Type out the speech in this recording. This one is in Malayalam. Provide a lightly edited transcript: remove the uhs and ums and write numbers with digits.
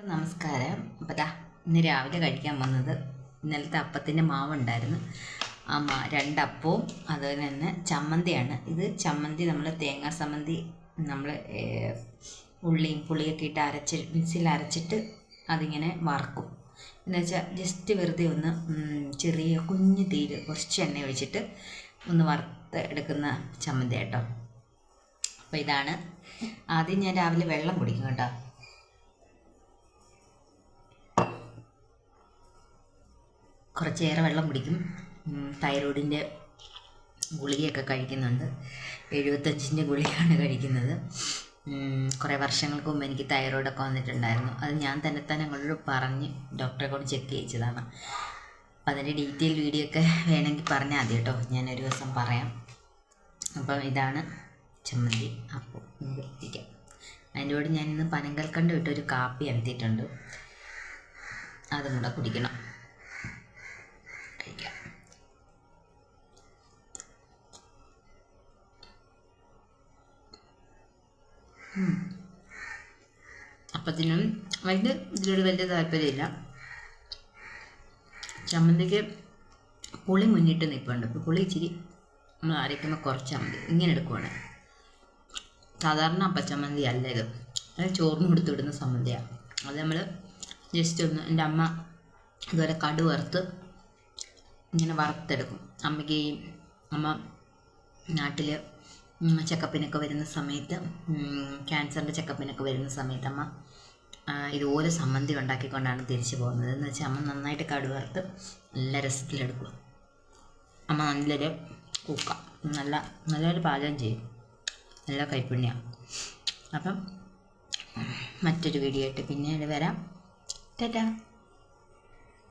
നമസ്കാരം. അപ്പോൾ ഇന്ന് രാവിലെ കഴിക്കാൻ വന്നത് ഇന്നലത്തെ അപ്പത്തിൻ്റെ മാവുണ്ടായിരുന്നു. രണ്ടപ്പവും അതുപോലെ തന്നെ ചമ്മന്തിയാണ്. ഇത് ചമ്മന്തി നമ്മൾ തേങ്ങാ ചമ്മന്തി നമ്മൾ ഉള്ളിയും പുളിയൊക്കെ ഇട്ട് മിക്സിയിൽ അരച്ചിട്ട് അതിങ്ങനെ വറക്കും. എന്ന് വെച്ചാൽ ജസ്റ്റ് വെറുതെ ഒന്ന് ചെറിയ കുഞ്ഞു തീയിൽ കുറച്ച് എണ്ണ ഒഴിച്ചിട്ട് ഒന്ന് വറുത്ത് എടുക്കുന്ന ചമ്മന്തി കേട്ടോ. അപ്പോൾ ഇതാണ്. ആദ്യം ഞാൻ രാവിലെ വെള്ളം കുടിക്കും കേട്ടോ. കുറച്ചേറെ വെള്ളം കുടിക്കും. തൈറോയിഡിൻ്റെ ഗുളികയൊക്കെ കഴിക്കുന്നുണ്ട്. 75ൻ്റെ ഗുളികയാണ് കഴിക്കുന്നത്. കുറേ വർഷങ്ങൾക്ക് മുമ്പ് എനിക്ക് തൈറോയിഡൊക്കെ വന്നിട്ടുണ്ടായിരുന്നു. അത് ഞാൻ തന്നെ അങ്ങോട്ട് പറഞ്ഞ് ഡോക്ടറെ കൊണ്ട് ചെക്ക് ചെയ്യിച്ചതാണ്. അപ്പം അതിൻ്റെ ഡീറ്റെയിൽ വീഡിയോ ഒക്കെ വേണമെങ്കിൽ പറഞ്ഞാൽ മതി കേട്ടോ, ഞാനൊരു ദിവസം പറയാം. അപ്പം ഇതാണ് ചമ്മന്തി. അപ്പോൾ എത്തിക്കാം. അതിൻ്റെ കൂടെ ഞാനിന്ന് പനങ്കൽക്കണ്ട് ഇട്ടൊരു കാപ്പി അനത്തിയിട്ടുണ്ട്. അതും കൂടെ കുടിക്കണം. അപ്പത്തിനും ഇതിലൊരു വലിയ താല്പര്യമില്ല. ചമ്മന്തിക്ക് പുളി മുന്നിട്ട് നിൽപ്പുണ്ട്. അപ്പോൾ പുളി ഇച്ചിരി നമ്മൾ അരയ്ക്കുമ്പോൾ കുറച്ചാൽ മതി. ഇങ്ങനെ എടുക്കുവാണ്. സാധാരണ അപ്പച്ചമ്മന്തി അല്ല ഇത്. അത് ചോറിന് കൊടുത്ത് വിടുന്ന ചമ്മന്തിയാണ്. അത് നമ്മൾ ജസ്റ്റ് ഒന്ന് എൻ്റെ അമ്മ ഇതുവരെ കടു വറുത്ത് ഇങ്ങനെ വറുത്തെടുക്കും. അമ്മ നാട്ടിൽ ചെക്കപ്പിനൊക്കെ വരുന്ന സമയത്ത്, ക്യാൻസറിൻ്റെ ചെക്കപ്പിനൊക്കെ വരുന്ന സമയത്ത് അമ്മ ഇതുപോലെ ചമ്മന്തി ഉണ്ടാക്കിക്കൊണ്ടാണ് തിരിച്ചു പോകുന്നത്. എന്ന് വെച്ചാൽ അമ്മ നന്നായിട്ട് കടു വറുത്ത് നല്ല രസത്തിലെടുക്കും. അമ്മ നല്ലൊരു കുക്ക, നല്ലൊരു പാചകം ചെയ്യും. നല്ല കൈപ്പുണ്യമാണ്. അപ്പം മറ്റൊരു വീഡിയോ ആയിട്ട് പിന്നീട് വരാം. ടാറ്റാ.